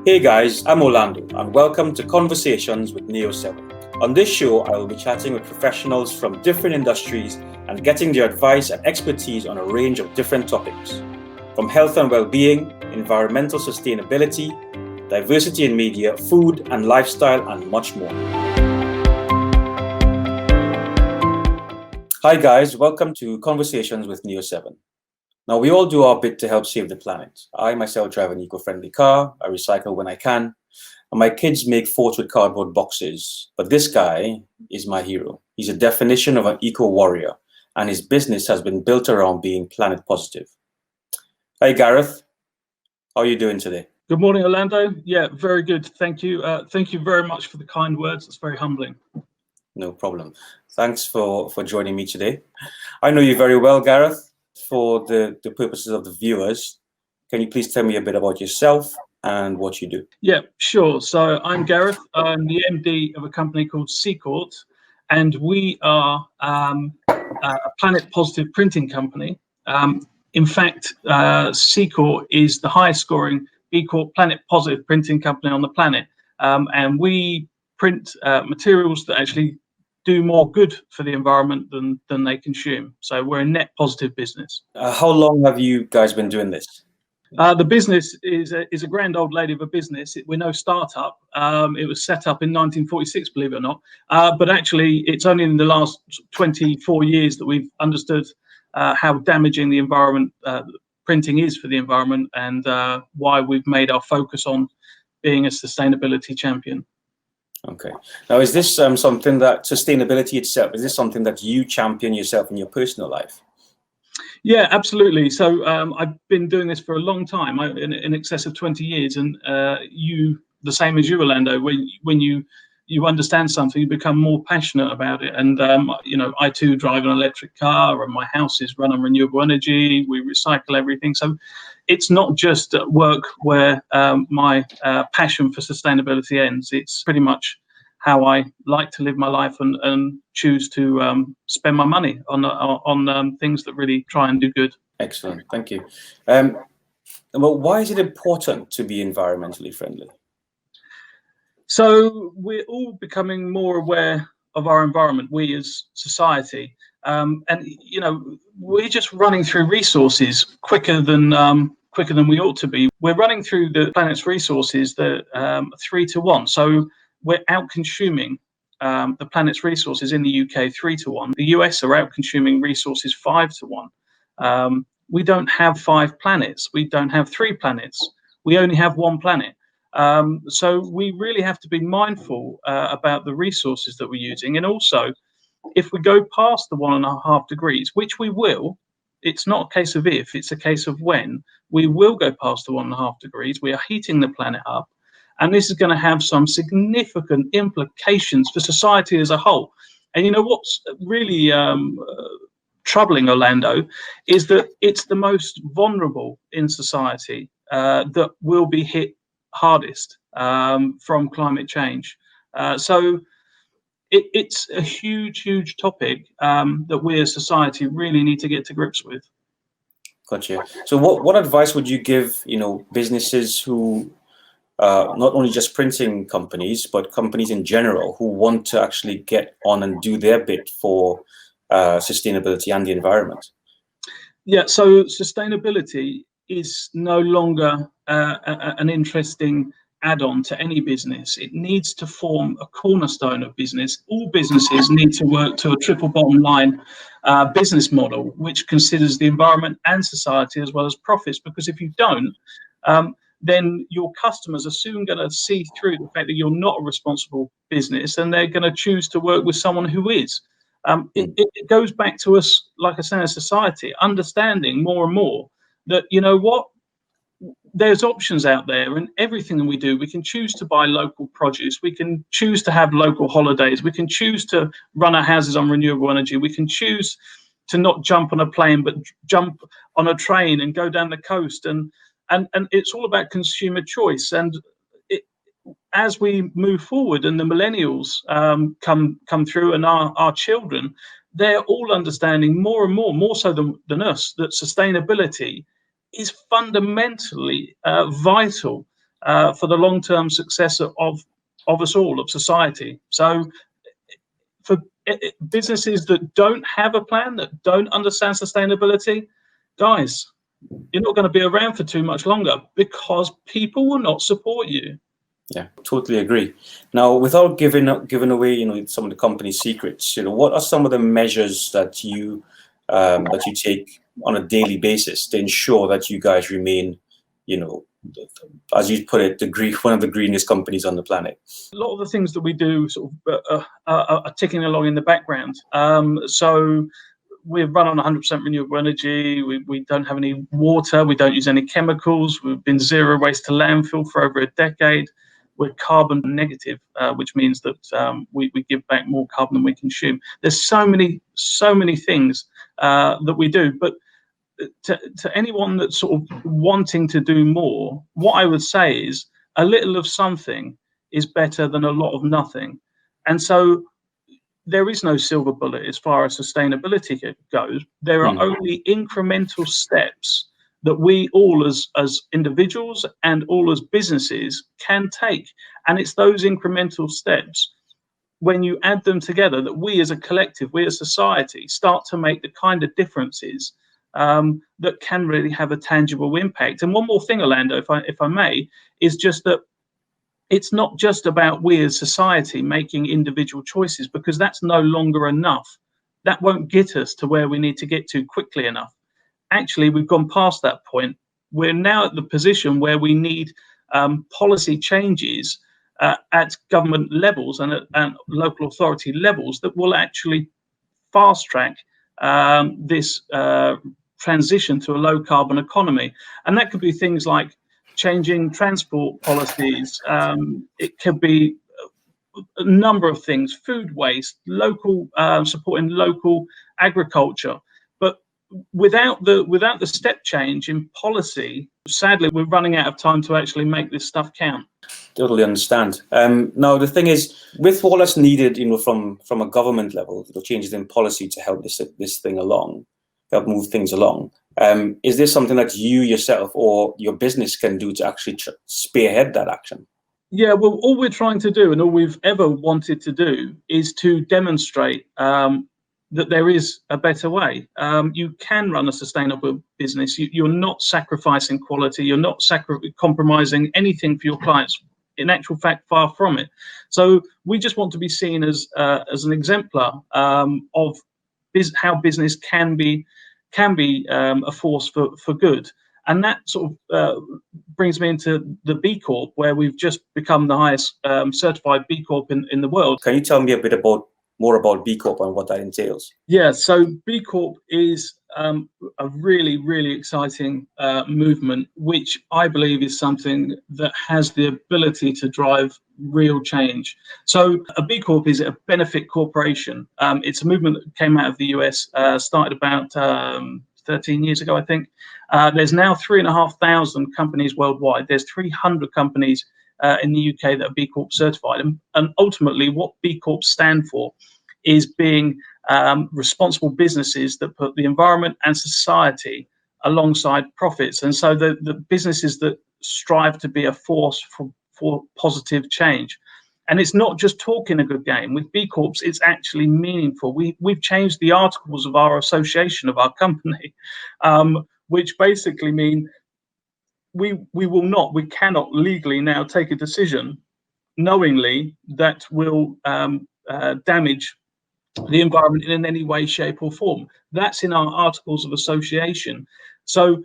Hey guys, I'm Orlando and welcome to Conversations with Neo 7. On this show, I will be chatting with professionals from different industries and getting their advice and expertise on a range of different topics, from health and well-being, environmental sustainability, diversity in media, food and lifestyle, and much more. Hi guys, welcome to Conversations with Neo 7. Now, we all do our bit to help save the planet. I myself drive an eco-friendly car, I recycle when I can, and my kids make forts with cardboard boxes. But this guy is my hero. He's a definition of an eco-warrior, and his business has been built around being planet positive. Hi, Gareth. How are you doing today? Good morning, Orlando. Yeah, very good. Thank you. Thank you very much for the kind words. It's very humbling. No problem. Thanks for joining me today. I know you very well, Gareth. For the purposes of the viewers, can you please tell me a bit about yourself and what you do? Yeah, sure. So I'm Gareth. I'm the MD of a company called Seacourt, and we are a planet positive printing company. In fact, Seacourt is the highest scoring B Corp planet positive printing company on the planet. And we print materials that actually do more good for the environment than they consume. So we're a net positive business. How long have you guys been doing this? The business is a grand old lady of a business. We're no startup. It was set up in 1946, believe it or not. But actually, it's only in the last 24 years that we've understood how damaging the environment printing is for the environment, and why we've made our focus on being a sustainability champion. Okay. Now, is this something that sustainability itself, is this something that you champion yourself in your personal life? Yeah, absolutely. So I've been doing this for a long time, in excess of 20 years. And you, the same as you, Orlando, when you understand something, you become more passionate about it. And, I too drive an electric car, and my house is run on renewable energy. We recycle everything. So it's not just at work where my passion for sustainability ends. It's pretty much how I like to live my life and choose to spend my money on things that really try and do good. Excellent, thank you. Well, why is it important to be environmentally friendly? So we're all becoming more aware of our environment, we as society, and we're just running through resources quicker than we ought to be. We're running through the planet's resources that 3 to 1. So we're out-consuming the planet's resources in the UK 3 to 1. The US are out-consuming resources 5 to 1. We don't have 5 planets. We don't have 3 planets. We only have 1 planet. So we really have to be mindful about the resources that we're using. And also, if we go past the 1.5 degrees, which we will, it's not a case of if, it's a case of when, we will go past the 1.5 degrees. We are heating the planet up. And this is going to have some significant implications for society as a whole. And you know what's really troubling, Orlando, is that it's the most vulnerable in society that will be hit hardest from climate change. So it's a huge topic that we as society really need to get to grips with. Gotcha. So what advice would you give, businesses who not only just printing companies, but companies in general who want to actually get on and do their bit for sustainability and the environment? Yeah, so sustainability is no longer an interesting add-on to any business. It needs to form a cornerstone of business. All businesses need to work to a triple bottom line business model, which considers the environment and society as well as profits. Because if you don't, then your customers are soon going to see through the fact that you're not a responsible business, and they're going to choose to work with someone who is. It goes back to us, like I say, as society, understanding more and more that, there's options out there, and everything that we do, we can choose to buy local produce, we can choose to have local holidays, we can choose to run our houses on renewable energy, we can choose to not jump on a plane but jump on a train and go down the coast, and it's all about consumer choice. And as we move forward and the millennials come through, and our children, they're all understanding more and more so than us, that sustainability is fundamentally vital for the long-term success of us all, of society. So for businesses that don't have a plan, that don't understand sustainability, guys, you're not going to be around for too much longer, because people will not support you. Yeah, totally agree. Now, without giving away, some of the company's secrets, what are some of the measures that you take on a daily basis to ensure that you guys remain, as you put it, one of the greenest companies on the planet? A lot of the things that we do sort of are ticking along in the background. So we're run on 100% renewable energy. We don't have any water. We don't use any chemicals. We've been zero waste to landfill for over a decade. We're carbon negative, which means that we give back more carbon than we consume. There's so many things that we do. But to anyone that's sort of wanting to do more, what I would say is a little of something is better than a lot of nothing. And so there is no silver bullet as far as sustainability goes. There are only incremental steps that we all as individuals and all as businesses can take. And it's those incremental steps, when you add them together, that we as a collective, we as society, start to make the kind of differences that can really have a tangible impact. And one more thing, Orlando, if I may, is just that it's not just about we as society making individual choices, because that's no longer enough. That won't get us to where we need to get to quickly enough. Actually, we've gone past that point. We're now at the position where we need policy changes at government levels and at local authority levels that will actually fast track this transition to a low carbon economy. And that could be things like changing transport policies. It could be a number of things: food waste, local supporting local agriculture. But without the step change in policy, sadly, we're running out of time to actually make this stuff count. Totally understand. Now, the thing is, with all that's needed, from a government level, changes in policy to help this thing along, help move things along. Is this something that you yourself or your business can do to actually spearhead that action? Yeah, well, all we're trying to do, and all we've ever wanted to do, is to demonstrate that there is a better way. You can run a sustainable business. You're not sacrificing quality. You're not compromising anything for your clients. In actual fact, far from it. So we just want to be seen as an exemplar of how business can be a force for good. And that sort of brings me into the B Corp, where we've just become the highest certified B Corp in the world. Can you tell me a bit more about B Corp and what that entails? Yeah, so B Corp is a really, really exciting movement, which I believe is something that has the ability to drive real change. So a B Corp is a benefit corporation. It's a movement that came out of the US, started about 13 years ago, I think. There's now 3,500 companies worldwide. There's 300 companies in the UK that are B Corp certified. And ultimately, what B Corp stand for is being responsible businesses that put the environment and society alongside profits. And so the businesses that strive to be a force for positive change. And it's not just talking a good game. With B Corps, it's actually meaningful. We've changed the articles of our association of our company, which basically mean we cannot legally now take a decision knowingly that will damage the environment in any way, shape or form. That's in our articles of association. So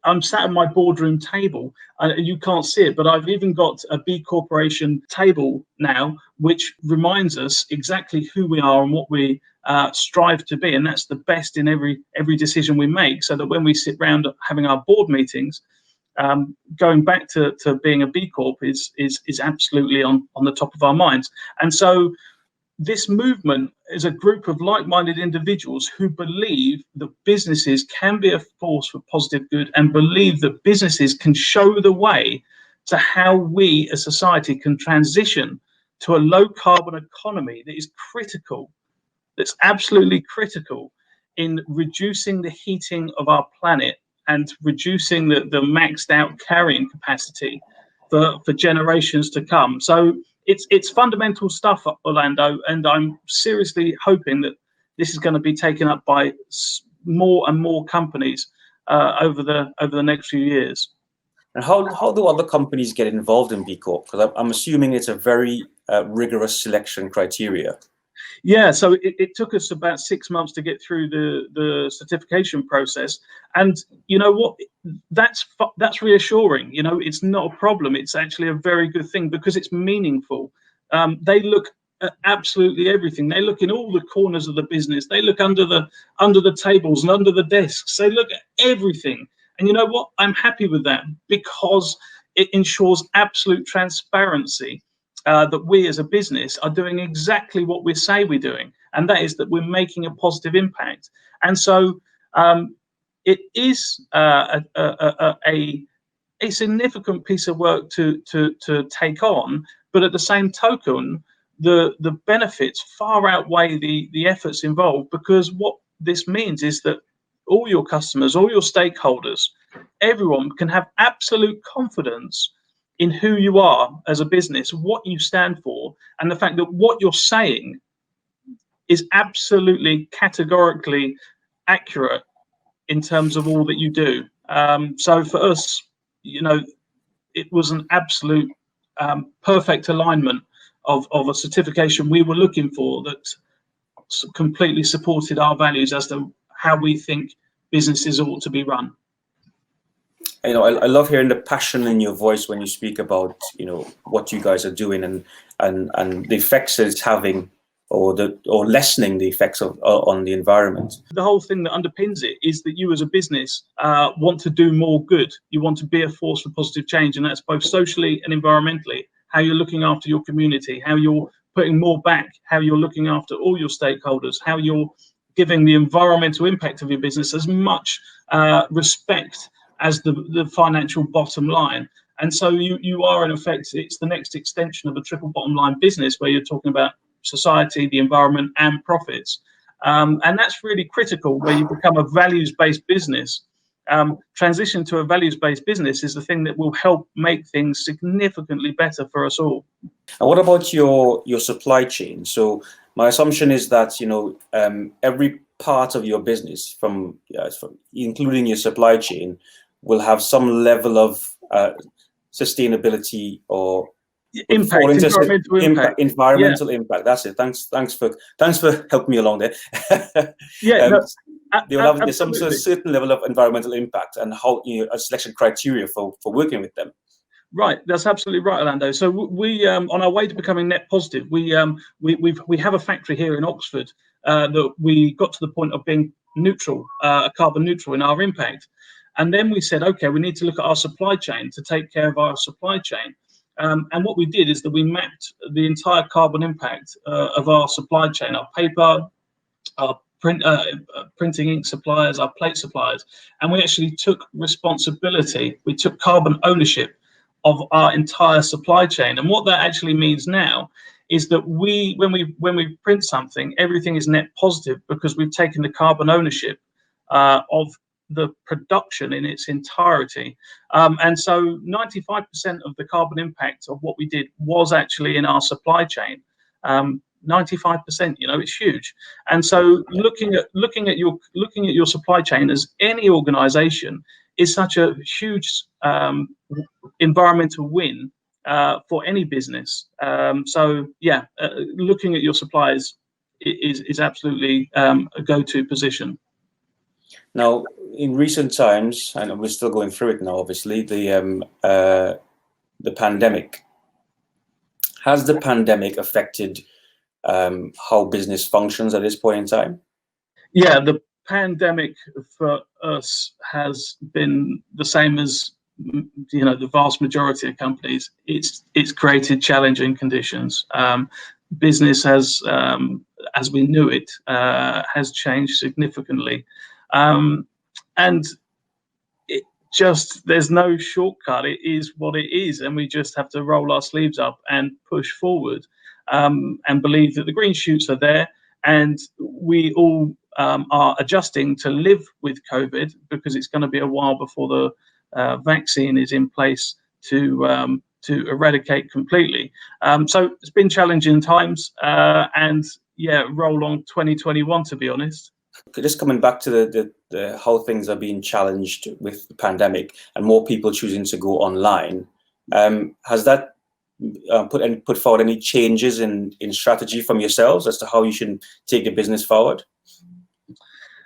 I'm sat at my boardroom table. You can't see it, but I've even got a B Corporation table now, which reminds us exactly who we are and what we strive to be. And that's the best in every decision we make, so that when we sit round having our board meetings, going back to being a B Corp is absolutely on the top of our minds. And so this movement is a group of like-minded individuals who believe that businesses can be a force for positive good, and believe that businesses can show the way to how we as society can transition to a low-carbon economy that is critical, that's absolutely critical in reducing the heating of our planet and reducing the maxed out carrying capacity for generations to come. So it's fundamental stuff, Orlando, and I'm seriously hoping that this is going to be taken up by more and more companies over the next few years. And how do other companies get involved in B Corp? Because I'm assuming it's a very rigorous selection criteria. Yeah, so it took us about 6 months to get through the certification process, and you know what? That's reassuring. You know, it's not a problem. It's actually a very good thing because it's meaningful. They look at absolutely everything. They look in all the corners of the business. They look under the tables and under the desks. They look at everything. And you know what? I'm happy with that because it ensures absolute transparency. That we as a business are doing exactly what we say we're doing, and that is that we're making a positive impact. And so it is a significant piece of work to take on, but at the same token, the benefits far outweigh the efforts involved, because what this means is that all your customers, all your stakeholders, everyone can have absolute confidence in who you are as a business, what you stand for, and the fact that what you're saying is absolutely categorically accurate in terms of all that you do. So for us, you know, it was an absolute perfect alignment of a certification we were looking for that completely supported our values as to how we think businesses ought to be run. You know, I love hearing the passion in your voice when you speak about, you know, what you guys are doing and the effects it's having, or lessening the effects of on the environment. The whole thing that underpins it is that you as a business want to do more good. You want to be a force for positive change, and that's both socially and environmentally. How you're looking after your community, how you're putting more back, how you're looking after all your stakeholders, how you're giving the environmental impact of your business as much respect as the financial bottom line. And so you are, in effect, it's the next extension of a triple bottom line business where you're talking about society, the environment, and profits. And that's really critical, where you become a values-based business. Transition to a values-based business is the thing that will help make things significantly better for us all. And what about your supply chain? So my assumption is that, you know, every part of your business, from including your supply chain, will have some level of sustainability or environmental impact. That's it. Thanks for helping me along there. Yeah, they'll have some sort of certain level of environmental impact, and how, you know, a selection criteria for working with them. Right, that's absolutely right, Orlando. So we, on our way to becoming net positive, we have a factory here in Oxford that we got to the point of being neutral, carbon neutral in our impact. And then we said, okay, we need to look at our supply chain to take care of our supply chain. And what we did is that we mapped the entire carbon impact of our supply chain, our paper, our printing ink suppliers, our plate suppliers, and we actually took responsibility. We took carbon ownership of our entire supply chain. And what that actually means now is that when we print something, everything is net positive because we've taken the carbon ownership of the production in its entirety. And so 95% of the carbon impact of what we did was actually in our supply chain. 95%, you know, it's huge. And so looking at your supply chain as any organization is such a huge environmental win for any business. So yeah, looking at your suppliers is absolutely a go-to position. Now, in recent times, and we're still going through it now, obviously, the pandemic. Has the pandemic affected how business functions at this point in time? Yeah, the pandemic for us has been the same as, you know, the vast majority of companies. It's created challenging conditions. Business has, as we knew it, has changed significantly. And it just, there's no shortcut. It is what it is, and we just have to roll our sleeves up and push forward, and believe that the green shoots are there, and we all are adjusting to live with COVID, because it's going to be a while before the vaccine is in place to to eradicate completely. So it's been challenging times, and yeah, roll on 2021, to be honest. Just coming back to the how things are being challenged with the pandemic and more people choosing to go online, has that put forward any changes in strategy from yourselves as to how you should take the business forward?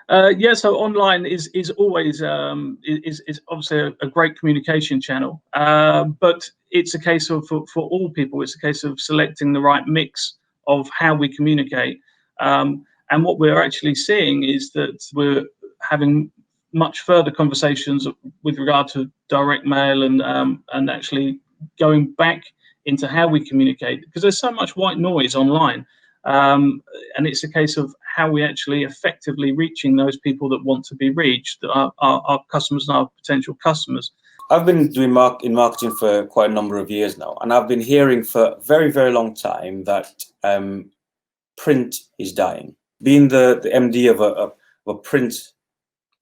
Yeah, so online is always is obviously a great communication channel, but it's a case of for all people, it's a case of selecting the right mix of how we communicate. And what we're actually seeing is that we're having much further conversations with regard to direct mail and actually going back into how we communicate, because there's so much white noise online. And it's a case of how we actually effectively reaching those people that want to be reached, our customers and our potential customers. I've been doing marketing for quite a number of years now, and I've been hearing for a very, very long time that print is dying. Being the MD of a print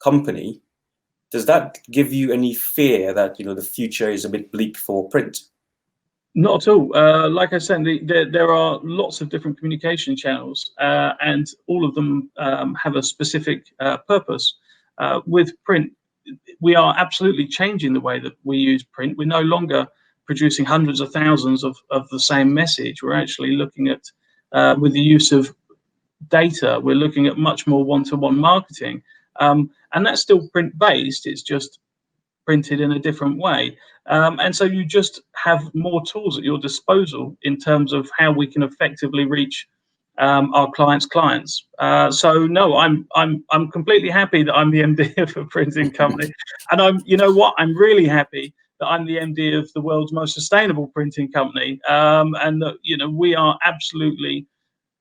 company, does that give you any fear that the future is a bit bleak for print? Not at all. Like I said, there are lots of different communication channels, and all of them have a specific purpose. With print, we are absolutely changing the way that we use print. We're no longer producing hundreds of thousands of the same message. We're actually looking at, with the use of data, we're looking at much more one-to-one marketing. And that's still print-based. It's just printed in a different way. And so you just have more tools at your disposal in terms of how we can effectively reach our clients' clients. So no, I'm completely happy that I'm the MD of a printing company, and you know what, I'm really happy that I'm the MD of the world's most sustainable printing company, and that we are absolutely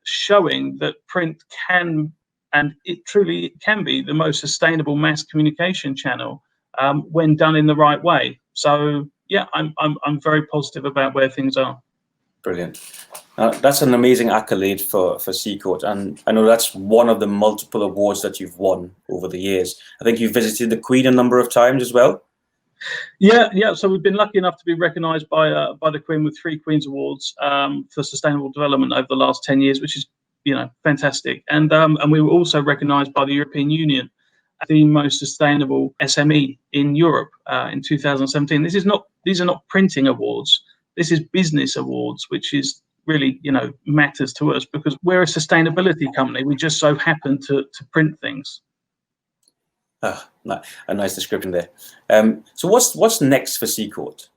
showing that print can, and it truly can be, the most sustainable mass communication channel when done in the right way. So yeah, I'm very positive about where things are. Brilliant. That's an amazing accolade for Seacourt, and I know that's one of the multiple awards that you've won over the years. I think you've visited the Queen a number of times as well. Yeah. So we've been lucky enough to be recognised by the Queen with 3 Queen's Awards for sustainable development over the last 10 years, which is fantastic. And we were also recognised by the European Union as the most sustainable SME in Europe in 2017. These are not printing awards. This is business awards, which is really matters to us because we're a sustainability company. We just so happen to print things. A nice description there. So what's next for Seacourt?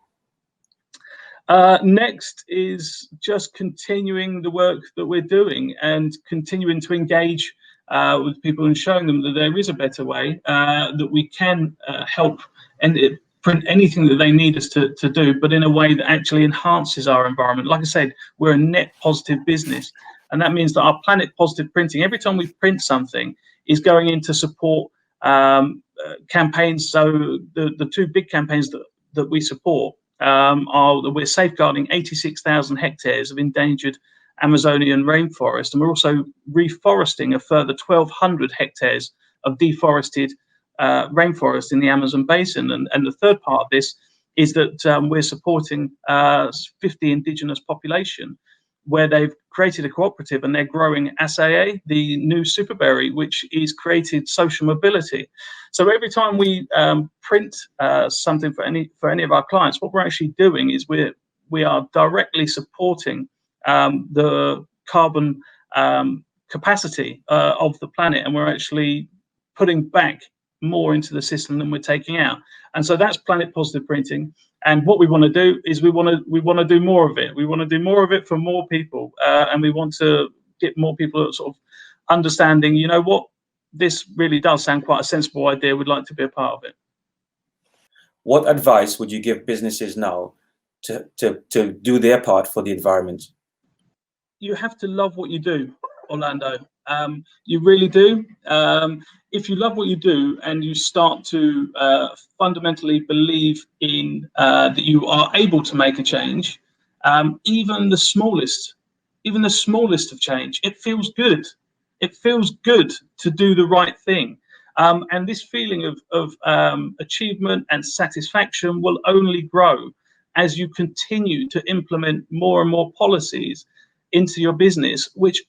Next is just continuing the work that we're doing and continuing to engage with people and showing them that there is a better way, that we can help and print anything that they need us to do, but in a way that actually enhances our environment. Like I said, we're a net positive business, and that means that our planet positive printing, every time we print something, is going in to support campaigns. So the 2 big campaigns that we support are that we're safeguarding 86,000 hectares of endangered Amazonian rainforest, and we're also reforesting a further 1,200 hectares of deforested rainforest in the Amazon basin. And the third part of this is that we're supporting 50 indigenous population, where they've created a cooperative and they're growing acai, the new superberry, which is created social mobility. So every time we print something for any of our clients, what we're actually doing is we are directly supporting the carbon capacity of the planet, and we're actually putting back more into the system than we're taking out. And so that's planet positive printing. And what we want to do is we want to do more of it. We want to do more of it for more people, and we want to get more people sort of understanding, what, this really does sound quite a sensible idea. We'd like to be a part of it. What advice would you give businesses now to do their part for the environment? You have to love what you do, Orlando. You really do. If you love what you do and you start to fundamentally believe in that you are able to make a change, even the smallest of change, it feels good. It feels good to do the right thing. And this feeling of achievement and satisfaction will only grow. as you continue to implement more and more policies into your business, which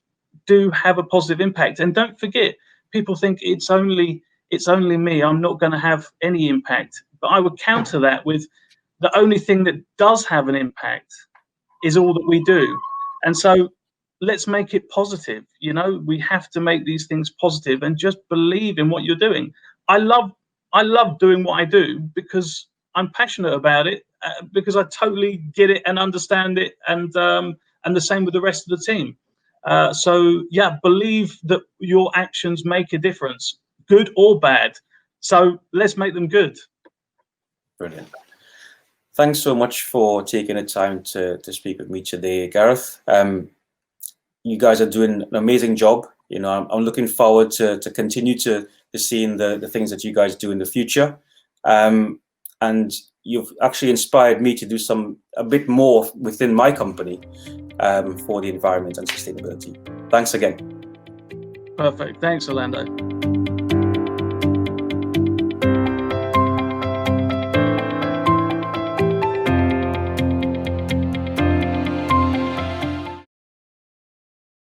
do have a positive impact. And don't forget, people think it's only me, I'm not going to have any impact. But I would counter that with the only thing that does have an impact is all that we do. And so let's make it positive. You know, we have to make these things positive and just believe in what you're doing. I love doing what I do because I'm passionate about it, because I totally get it and understand it, and the same with the rest of the team. So yeah, believe that your actions make a difference, good or bad. So let's make them good. Brilliant. Thanks so much for taking the time to speak with me today, Gareth. You guys are doing an amazing job. You know, I'm looking forward to continue to seeing the things that you guys do in the future. And you've actually inspired me to do a bit more within my company for the environment and sustainability. Thanks again. Perfect. Thanks, Orlando.